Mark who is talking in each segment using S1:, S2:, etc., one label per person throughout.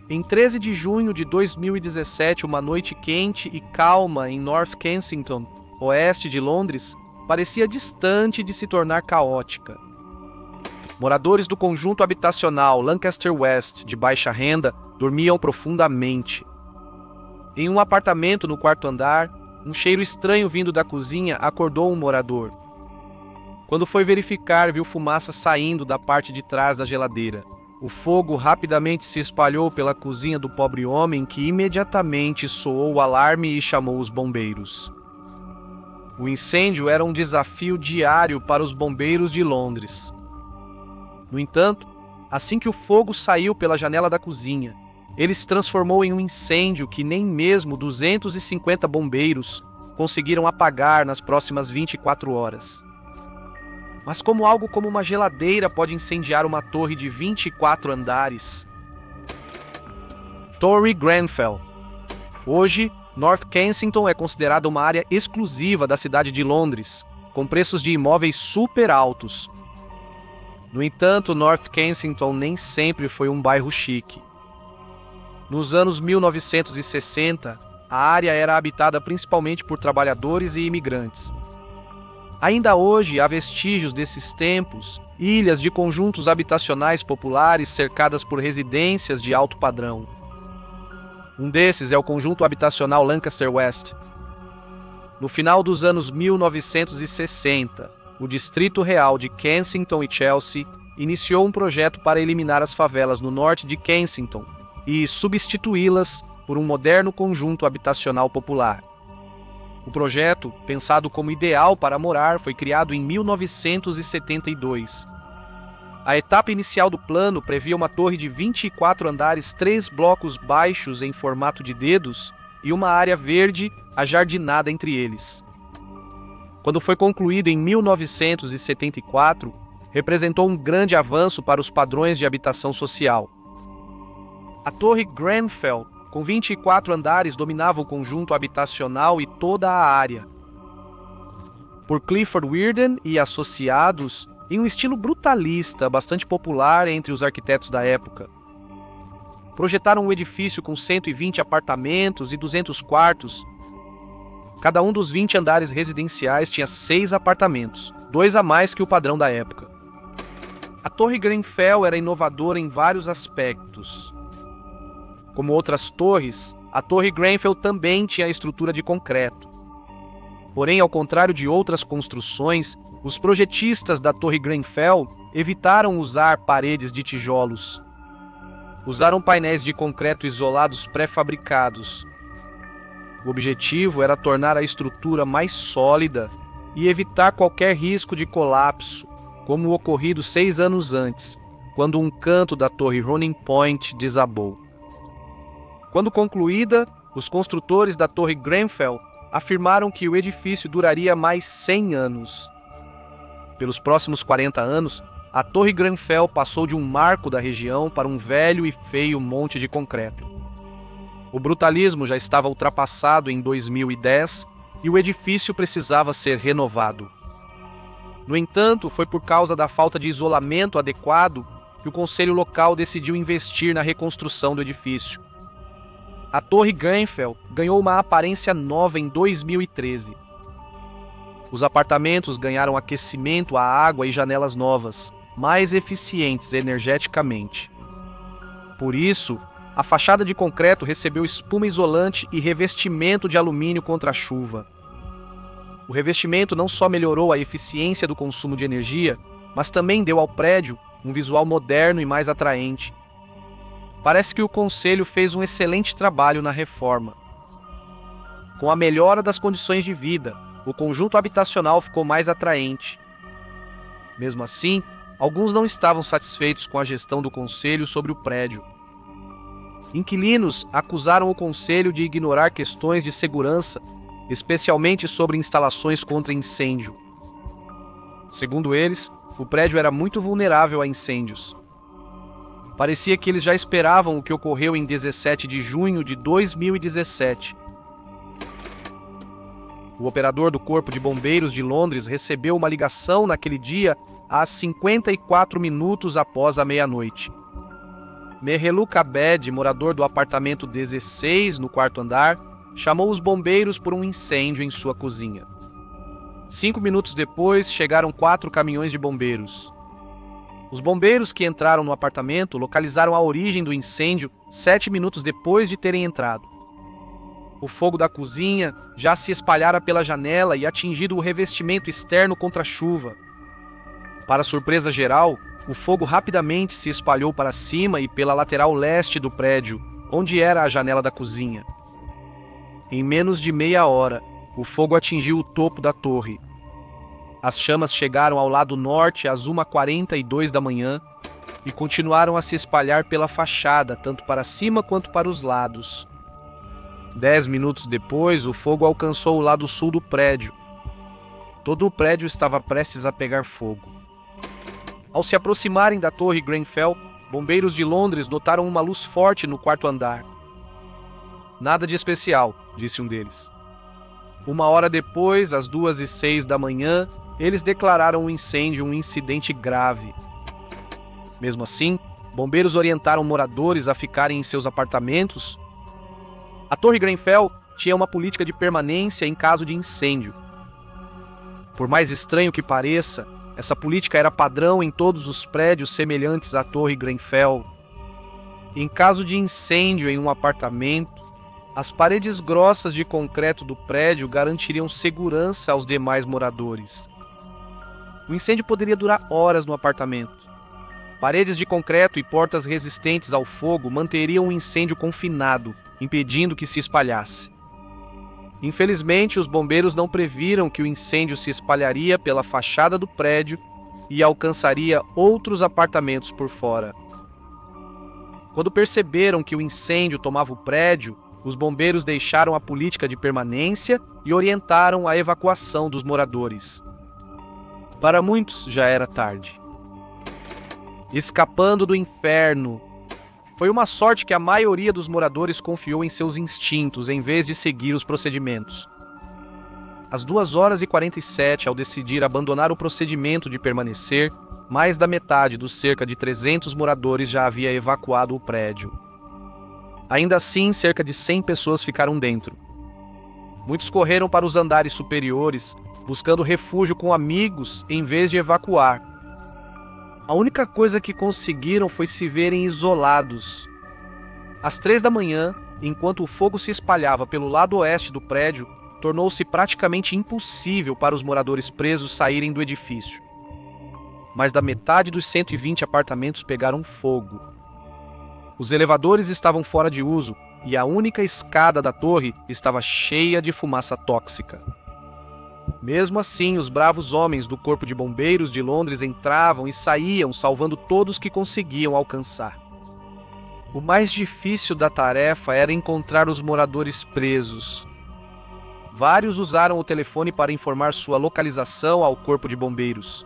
S1: Em 13 de junho de 2017, uma noite quente e calma em North Kensington, oeste de Londres, parecia distante de se tornar caótica. Moradores do conjunto habitacional Lancaster West, de baixa renda, dormiam profundamente. Em um apartamento no quarto andar, um cheiro estranho vindo da cozinha acordou um morador. Quando foi verificar, viu fumaça saindo da parte de trás da geladeira. O fogo rapidamente se espalhou pela cozinha do pobre homem, que imediatamente soou o alarme e chamou os bombeiros. O incêndio era um desafio diário para os bombeiros de Londres. No entanto, assim que o fogo saiu pela janela da cozinha, ele se transformou em um incêndio que nem mesmo 250 bombeiros conseguiram apagar nas próximas 24 horas. Mas algo como uma geladeira pode incendiar uma torre de 24 andares? Torre Grenfell. Hoje, North Kensington é considerada uma área exclusiva da cidade de Londres, com preços de imóveis super altos. No entanto, North Kensington nem sempre foi um bairro chique. Nos anos 1960, a área era habitada principalmente por trabalhadores e imigrantes. Ainda hoje há vestígios desses tempos, ilhas de conjuntos habitacionais populares cercadas por residências de alto padrão. Um desses é o conjunto habitacional Lancaster West. No final dos anos 1960, o Distrito Real de Kensington e Chelsea iniciou um projeto para eliminar as favelas no norte de Kensington e substituí-las por um moderno conjunto habitacional popular. O projeto, pensado como ideal para morar, foi criado em 1972. A etapa inicial do plano previa uma torre de 24 andares, 3 blocos baixos em formato de dedos e uma área verde ajardinada entre eles. Quando foi concluído em 1974, representou um grande avanço para os padrões de habitação social. A Torre Grenfell, com 24 andares, dominava o conjunto habitacional e toda a área. Por Clifford Weirden e associados, em um estilo brutalista bastante popular entre os arquitetos da época. Projetaram um edifício com 120 apartamentos e 200 quartos. Cada um dos 20 andares residenciais tinha 6 apartamentos, 2 a mais que o padrão da época. A Torre Grenfell era inovadora em vários aspectos. Como outras torres, a Torre Grenfell também tinha estrutura de concreto. Porém, ao contrário de outras construções, os projetistas da Torre Grenfell evitaram usar paredes de tijolos. Usaram painéis de concreto isolados pré-fabricados. O objetivo era tornar a estrutura mais sólida e evitar qualquer risco de colapso, como o ocorrido 6 anos antes, quando um canto da Torre Running Point desabou. Quando concluída, os construtores da Torre Grenfell afirmaram que o edifício duraria mais 100 anos. Pelos próximos 40 anos, a Torre Grenfell passou de um marco da região para um velho e feio monte de concreto. O brutalismo já estava ultrapassado em 2010 e o edifício precisava ser renovado. No entanto, foi por causa da falta de isolamento adequado que o conselho local decidiu investir na reconstrução do edifício. A Torre Grenfell ganhou uma aparência nova em 2013. Os apartamentos ganharam aquecimento à água e janelas novas, mais eficientes energeticamente. Por isso, a fachada de concreto recebeu espuma isolante e revestimento de alumínio contra a chuva. O revestimento não só melhorou a eficiência do consumo de energia, mas também deu ao prédio um visual moderno e mais atraente. Parece que o conselho fez um excelente trabalho na reforma. Com a melhora das condições de vida, o conjunto habitacional ficou mais atraente. Mesmo assim, alguns não estavam satisfeitos com a gestão do conselho sobre o prédio. Inquilinos acusaram o conselho de ignorar questões de segurança, especialmente sobre instalações contra incêndio. Segundo eles, o prédio era muito vulnerável a incêndios. Parecia que eles já esperavam o que ocorreu em 17 de junho de 2017. O operador do Corpo de Bombeiros de Londres recebeu uma ligação naquele dia às 54 minutos após a meia-noite. Meheluk Abed, morador do apartamento 16, no quarto andar, chamou os bombeiros por um incêndio em sua cozinha. 5 minutos depois, chegaram 4 caminhões de bombeiros. Os bombeiros que entraram no apartamento localizaram a origem do incêndio 7 minutos depois de terem entrado. O fogo da cozinha já se espalhara pela janela e atingido o revestimento externo contra a chuva. Para surpresa geral, o fogo rapidamente se espalhou para cima e pela lateral leste do prédio, onde era a janela da cozinha. Em menos de meia hora, o fogo atingiu o topo da torre. As chamas chegaram ao lado norte às 1h42 da manhã e continuaram a se espalhar pela fachada, tanto para cima quanto para os lados. 10 minutos depois, o fogo alcançou o lado sul do prédio. Todo o prédio estava prestes a pegar fogo. Ao se aproximarem da torre Grenfell, bombeiros de Londres notaram uma luz forte no quarto andar. Nada de especial, disse um deles. 1 hora depois, às 2h06 da manhã, eles declararam o incêndio um incidente grave. Mesmo assim, bombeiros orientaram moradores a ficarem em seus apartamentos. A torre Grenfell tinha uma política de permanência em caso de incêndio. Por mais estranho que pareça, essa política era padrão em todos os prédios semelhantes à torre Grenfell. Em caso de incêndio em um apartamento, as paredes grossas de concreto do prédio garantiriam segurança aos demais moradores. O incêndio poderia durar horas no apartamento. Paredes de concreto e portas resistentes ao fogo manteriam o incêndio confinado, impedindo que se espalhasse. Infelizmente, os bombeiros não previram que o incêndio se espalharia pela fachada do prédio e alcançaria outros apartamentos por fora. Quando perceberam que o incêndio tomava o prédio, os bombeiros deixaram a política de permanência e orientaram a evacuação dos moradores. Para muitos, já era tarde. Escapando do inferno. Foi uma sorte que a maioria dos moradores confiou em seus instintos em vez de seguir os procedimentos. Às 2h47, ao decidir abandonar o procedimento de permanecer, mais da metade dos cerca de 300 moradores já havia evacuado o prédio. Ainda assim, cerca de 100 pessoas ficaram dentro. Muitos correram para os andares superiores, buscando refúgio com amigos em vez de evacuar. A única coisa que conseguiram foi se verem isolados. Às 3 da manhã, enquanto o fogo se espalhava pelo lado oeste do prédio, tornou-se praticamente impossível para os moradores presos saírem do edifício. Mais da metade dos 120 apartamentos pegaram fogo. Os elevadores estavam fora de uso e a única escada da torre estava cheia de fumaça tóxica. Mesmo assim, os bravos homens do Corpo de Bombeiros de Londres entravam e saíam, salvando todos que conseguiam alcançar. O mais difícil da tarefa era encontrar os moradores presos. Vários usaram o telefone para informar sua localização ao Corpo de Bombeiros.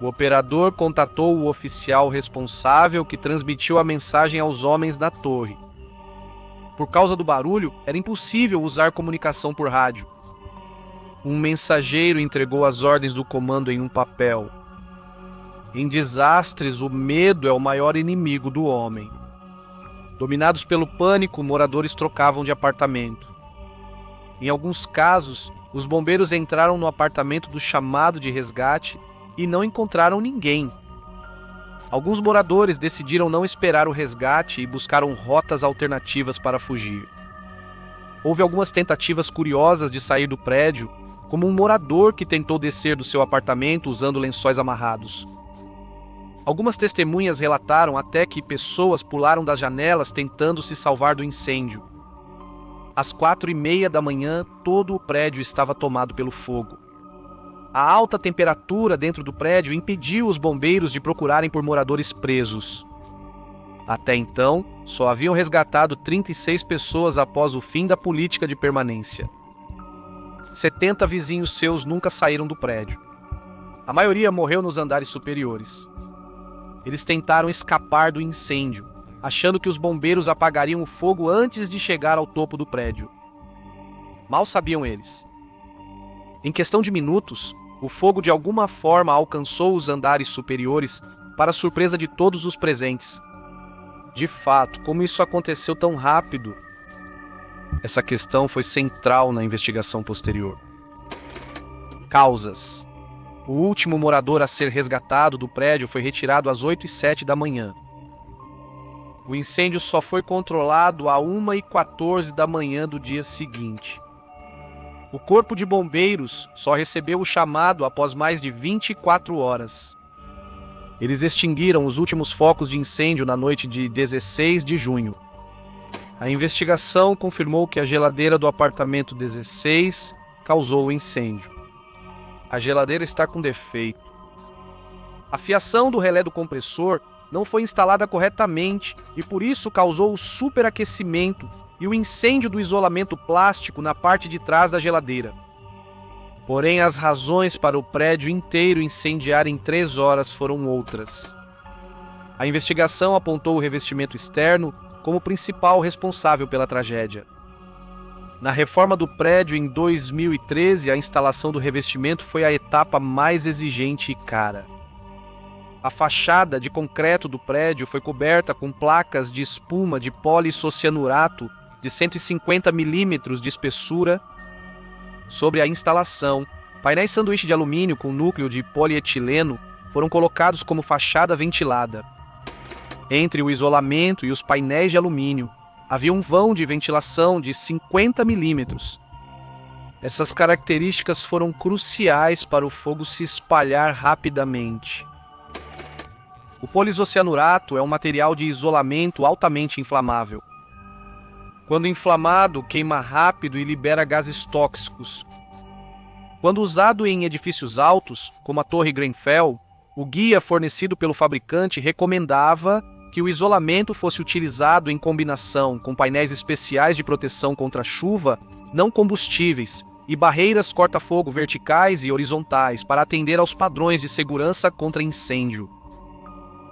S1: O operador contatou o oficial responsável, que transmitiu a mensagem aos homens da torre. Por causa do barulho, era impossível usar comunicação por rádio. Um mensageiro entregou as ordens do comando em um papel. Em desastres, o medo é o maior inimigo do homem. Dominados pelo pânico, moradores trocavam de apartamento. Em alguns casos, os bombeiros entraram no apartamento do chamado de resgate e não encontraram ninguém. Alguns moradores decidiram não esperar o resgate e buscaram rotas alternativas para fugir. Houve algumas tentativas curiosas de sair do prédio, como um morador que tentou descer do seu apartamento usando lençóis amarrados. Algumas testemunhas relataram até que pessoas pularam das janelas tentando se salvar do incêndio. Às 4h30 da manhã, todo o prédio estava tomado pelo fogo. A alta temperatura dentro do prédio impediu os bombeiros de procurarem por moradores presos. Até então, só haviam resgatado 36 pessoas após o fim da política de permanência. 70 vizinhos seus nunca saíram do prédio. A maioria morreu nos andares superiores. Eles tentaram escapar do incêndio, achando que os bombeiros apagariam o fogo antes de chegar ao topo do prédio. Mal sabiam eles. Em questão de minutos, o fogo de alguma forma alcançou os andares superiores, para surpresa de todos os presentes. De fato, como isso aconteceu tão rápido? Essa questão foi central na investigação posterior. Causas. O último morador a ser resgatado do prédio foi retirado às 8h07 da manhã. O incêndio só foi controlado às 1h14 da manhã do dia seguinte. O corpo de bombeiros só recebeu o chamado após mais de 24 horas. Eles extinguiram os últimos focos de incêndio na noite de 16 de junho. A investigação confirmou que a geladeira do apartamento 16 causou o incêndio. A geladeira está com defeito. A fiação do relé do compressor não foi instalada corretamente e por isso causou o superaquecimento e o incêndio do isolamento plástico na parte de trás da geladeira. Porém, as razões para o prédio inteiro incendiar em 3 horas foram outras. A investigação apontou o revestimento externo como principal responsável pela tragédia. Na reforma do prédio em 2013, a instalação do revestimento foi a etapa mais exigente e cara. A fachada de concreto do prédio foi coberta com placas de espuma de polissocianurato de 150 milímetros de espessura. Sobre a instalação, painéis sanduíche de alumínio com núcleo de polietileno foram colocados como fachada ventilada. Entre o isolamento e os painéis de alumínio, havia um vão de ventilação de 50 milímetros. Essas características foram cruciais para o fogo se espalhar rapidamente. O polisocianurato é um material de isolamento altamente inflamável. Quando inflamado, queima rápido e libera gases tóxicos. Quando usado em edifícios altos, como a Torre Grenfell, o guia fornecido pelo fabricante recomendava que o isolamento fosse utilizado em combinação com painéis especiais de proteção contra chuva não combustíveis e barreiras corta-fogo verticais e horizontais para atender aos padrões de segurança contra incêndio.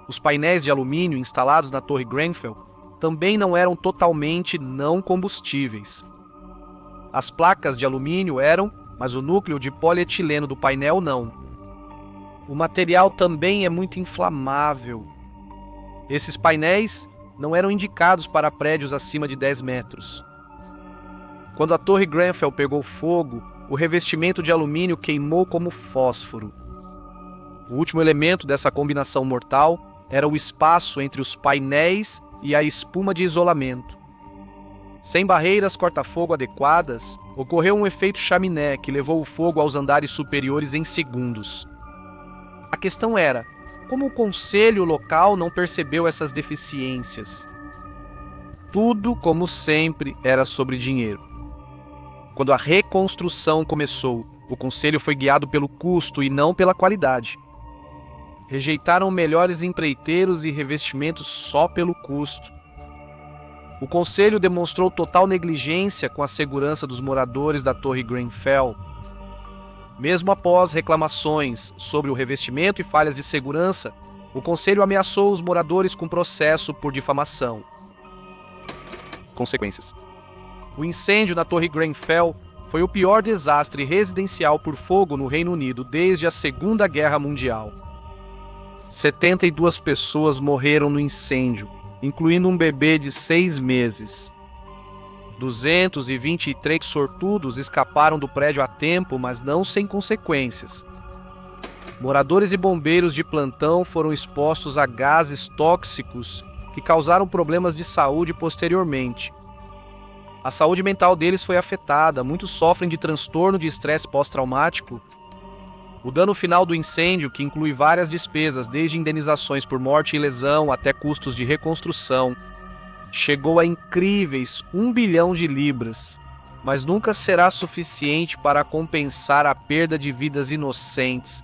S1: Os painéis de alumínio instalados na Torre Grenfell também não eram totalmente não combustíveis. As placas de alumínio eram, mas o núcleo de polietileno do painel não. O material também é muito inflamável. Esses painéis não eram indicados para prédios acima de 10 metros. Quando a Torre Grenfell pegou fogo, o revestimento de alumínio queimou como fósforo. O último elemento dessa combinação mortal era o espaço entre os painéis e a espuma de isolamento. Sem barreiras corta-fogo adequadas, ocorreu um efeito chaminé que levou o fogo aos andares superiores em segundos. A questão era: como o conselho local não percebeu essas deficiências? Tudo, como sempre, era sobre dinheiro. Quando a reconstrução começou, o conselho foi guiado pelo custo e não pela qualidade. Rejeitaram melhores empreiteiros e revestimentos só pelo custo. O conselho demonstrou total negligência com a segurança dos moradores da Torre Grenfell. Mesmo após reclamações sobre o revestimento e falhas de segurança, o conselho ameaçou os moradores com processo por difamação. Consequências. O incêndio na Torre Grenfell foi o pior desastre residencial por fogo no Reino Unido desde a Segunda Guerra Mundial. 72 pessoas morreram no incêndio, incluindo um bebê de 6 meses. 223 sortudos escaparam do prédio a tempo, mas não sem consequências. Moradores e bombeiros de plantão foram expostos a gases tóxicos que causaram problemas de saúde posteriormente. A saúde mental deles foi afetada, muitos sofrem de transtorno de estresse pós-traumático. O dano final do incêndio, que inclui várias despesas, desde indenizações por morte e lesão até custos de reconstrução, chegou a incríveis 1 bilhão de libras, mas nunca será suficiente para compensar a perda de vidas inocentes.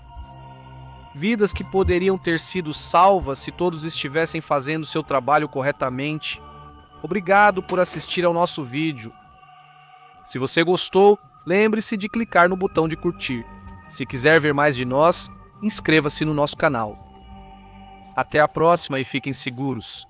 S1: Vidas que poderiam ter sido salvas se todos estivessem fazendo seu trabalho corretamente. Obrigado por assistir ao nosso vídeo. Se você gostou, lembre-se de clicar no botão de curtir. Se quiser ver mais de nós, inscreva-se no nosso canal. Até a próxima e fiquem seguros.